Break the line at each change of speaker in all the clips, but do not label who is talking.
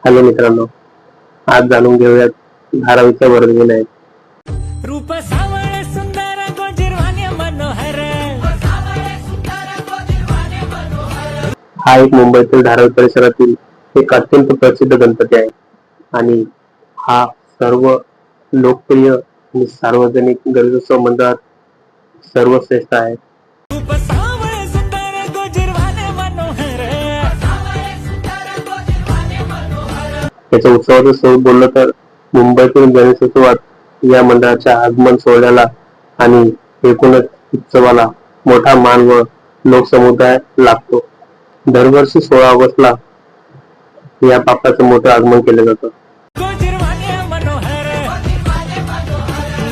Hello मित्रांनो, आज जाणून घेऊयात धारावीचा वर्गदिन आहे.
रूप सावळे सुंदर गोजिरवाणे मनोहर.
हा एक मुंबईतील धारावी परिसरातील एक अत्यंत प्रसिद्ध गणपती आहे आणि हा सर्व लोकप्रिय आणि सार्वजनिक गणेशोत्सव मंडळात सर्वश्रेष्ठ आहे.
रूप सावळे सुंदर गोजिरवाणे मनोहर.
त्याच्या उत्सवाचं स्वरूप बोललं तर मुंबईतील गणेशोत्सवात या मंडळाच्या आगमन सोहळ्याला आणि एकूणच उत्सवाला मोठा मान व लोकसमुदाय लाभतो. दरवर्षी 16 ऑगस्टला या बाप्पाचं मोठं आगमन केलं जातं.
गोजिरवाणे मनोहर.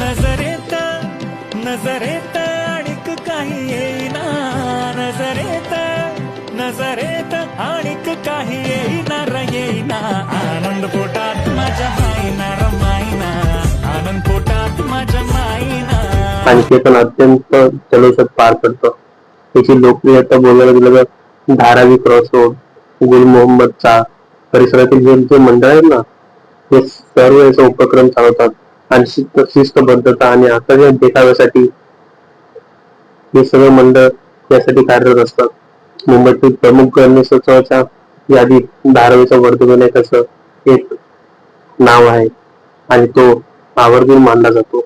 नजरेत नजरेत आणिक काही येईना. नजरेत नजरेत आणिक काही येईना येईना. आनंद पोटात माझ्या माईना रमाईना. आनंद पोटात माझ्या माईना.
आणि ते पण अत्यंत जल्लोषात पार पडतं. त्याची लोकप्रियता बोलायला गेलं तर धारावी क्रॉस रोड, गुल मोहम्मदचा परिसरातील जे मंडळ आहेत ना, ते सर्व याचा उपक्रम चालवतात आणि शिस्तबद्धता आणि आकर्षक देखाव्यासाठी हे सगळे मंडळ यासाठी कार्यरत असतात. मुंबईतील प्रमुख गणेशोत्सवाच्या यादीत धारावीचा वर्गदिन एक असं एक नाव आहे आणि तो आवर्जून मानला जातो.